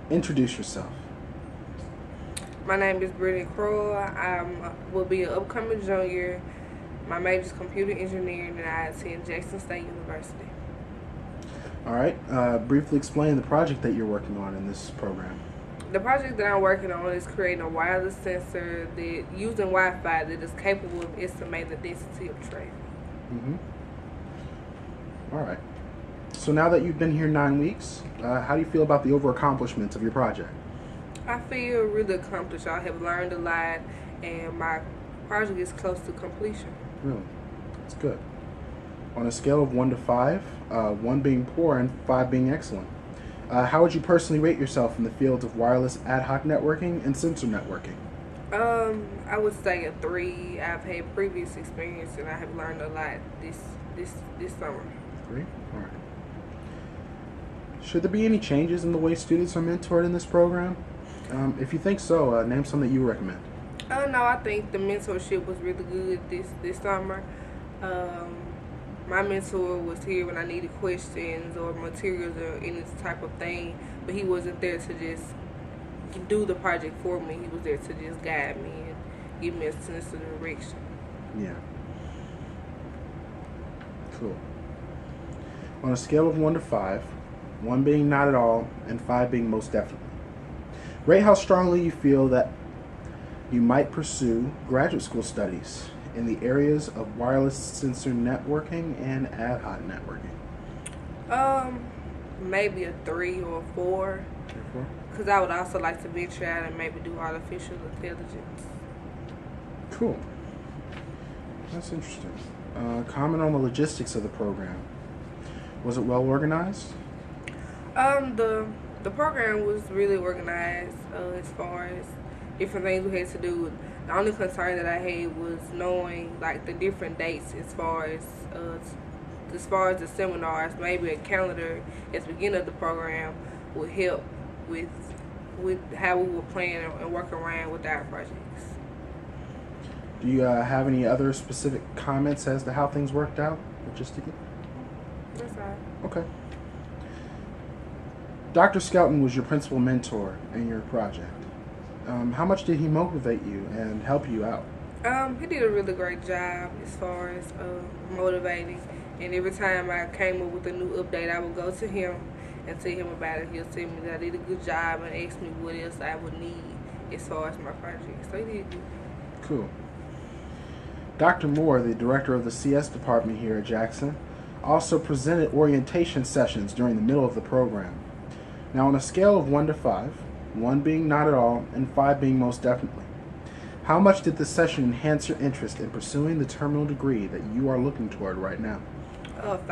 Introduce yourself. My name is BrittanyF. I will be an upcoming junior. My major is computer engineering, and I attend Jackson State University. All right. Briefly explain the project that you're working on in this program. The project that I'm working on is creating a wireless sensor that, using Wi-Fi, that is capable of estimating the density of traffic. All right. So now that you've been here 9 weeks, how do you feel about the overall accomplishments of your project? I feel really accomplished. I have learned a lot, and my project is close to completion. Really? That's good. On a scale of 1 to 5, 1 being poor and 5 being excellent, how would you personally rate yourself in the fields of wireless ad hoc networking and sensor networking? I would say a 3. I've had previous experience, and I have learned a lot this summer. 3? All right. Should there be any changes in the way students are mentored in this program? If you think so, name some that you recommend. No, I think the mentorship was really good this summer. My mentor was here when I needed questions or materials or any type of thing, but he wasn't there to just do the project for me. He was there to just guide me and give me a sense of direction. Yeah. Cool. On a scale of 1 to 5, 1 being not at all and 5 being most definitely, rate how strongly you feel that you might pursue graduate school studies in the areas of wireless sensor networking and ad hoc networking. Maybe a 3 or a 4, Therefore, because I would also like to venture out and maybe do artificial intelligence. cool. That's interesting. Comment on the logistics of the program. Was it well organized? The program was really organized as far as different things we had to do. The only concern that I had was knowing like the different dates as far as the seminars. Maybe a calendar at the beginning of the program would help with how we would plan and work around with our projects. Do you have any other specific comments as to how things worked out logistically? That's all. Okay. Dr. Skelton was your principal mentor in your project. How much did he motivate you and help you out? He did a really great job as far as motivating. And every time I came up with a new update, I would go to him and tell him about it. He'll tell me that I did a good job and ask me what else I would need as far as my project. So he did good. Cool. Dr. Moore, the director of the CS department here at Jackson, also presented orientation sessions during the middle of the program. Now, on a scale of 1 to 5, 1 being not at all and 5 being most definitely, how much did this session enhance your interest in pursuing the terminal degree that you are looking toward right now? 5.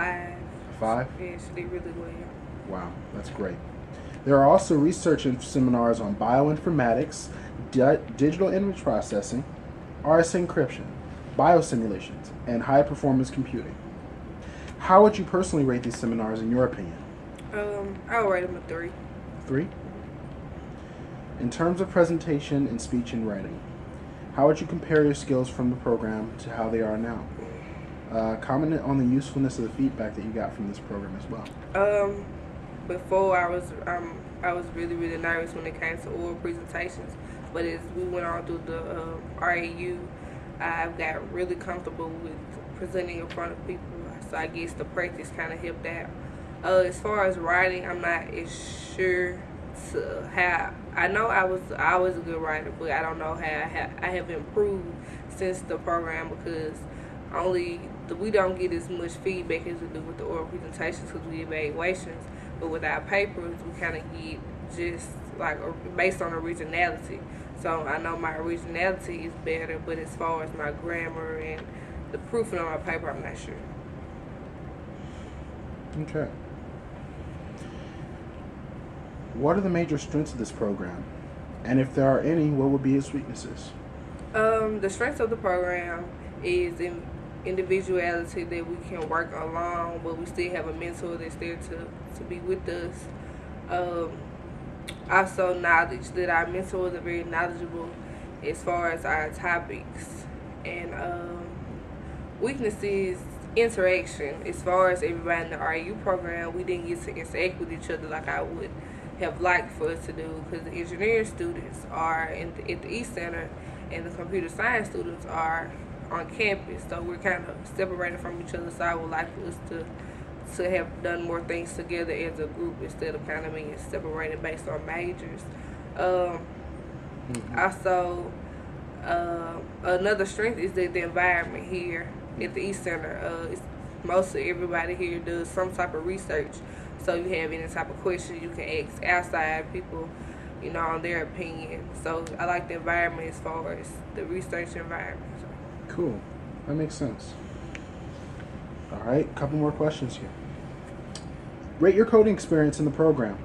5? Yeah, she did really well. Wow, that's great. There are also research and seminars on bioinformatics, digital image processing, RS encryption, biosimulations, and high-performance computing. How would you personally rate these seminars in your opinion? I'll rate him a 3. 3? In terms of presentation and speech and writing, how would you compare your skills from the program to how they are now? Comment on the usefulness of the feedback that you got from this program as well. Before I was really nervous when it came to oral presentations, but as we went on through the RAU, I got really comfortable with presenting in front of people. So I guess the practice kind of helped out. As far as writing, I'm not as sure to how. I know I was a good writer, but I don't know how I have improved since the program, because we don't get as much feedback as we do with the oral presentations because we evaluations. But with our papers, we kind of get just like based on originality. So I know my originality is better, but as far as my grammar and the proofing on my paper, I'm not sure. Okay. What are the major strengths of this program? And if there are any, what would be its weaknesses? The strength of the program is in individuality, that we can work alone, but we still have a mentor that's there to be with us. Also, knowledge, that our mentors are very knowledgeable as far as our topics. And weaknesses, interaction. As far as everybody in the RU program, we didn't get to interact with each other like I would have liked for us to do, because the engineering students are at the East Center and the computer science students are on campus. So we're kind of separated from each other. So I would like for us to have done more things together as a group instead of kind of being separated based on majors. Also, another strength is that the environment here at the East Center. Mostly everybody here does some type of research. So you have any type of question, you can ask outside people, on their opinion. So I like the environment as far as the research environment. Cool. That makes sense. All right, a couple more questions here. Rate your coding experience in the program.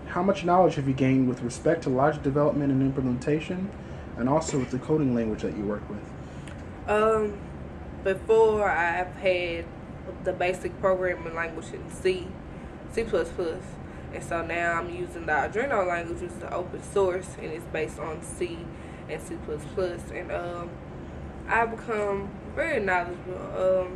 How much knowledge have you gained with respect to logic development and implementation, and also with the coding language that you work with? Before I've had the basic programming language in C++, and so now I'm using the Arduino language, which is the open source, and it's based on C and C++, and I've become very knowledgeable.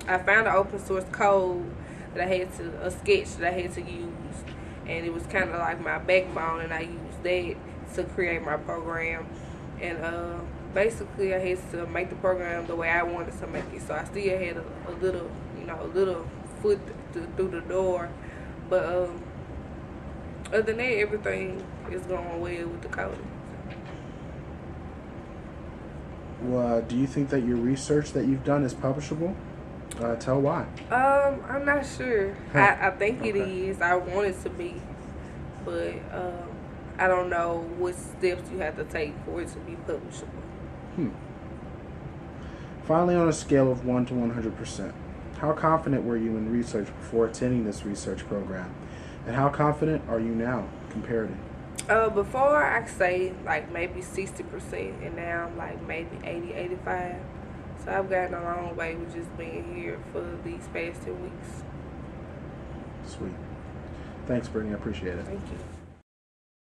I found an open source code that a sketch that I had to use, and it was kind of like my backbone, and I used that to create my program. And basically I had to make the program the way I wanted to make it, so I still had a little foot through the door, but other than that, everything is going well with the coding. Well, do you think that your research that you've done is publishable? Tell why. I'm not sure. I think it is. I want it to be, but I don't know what steps you have to take for it to be publishable. Finally, on a scale of 1 to 100%, how confident were you in research before attending this research program? And how confident are you now, comparatively? Before I could say like maybe 60%, and now I'm like maybe 80, 85. So I've gotten a long way with just being here for these past 2 weeks. Sweet. Thanks, Brittany. I appreciate it. Thank you.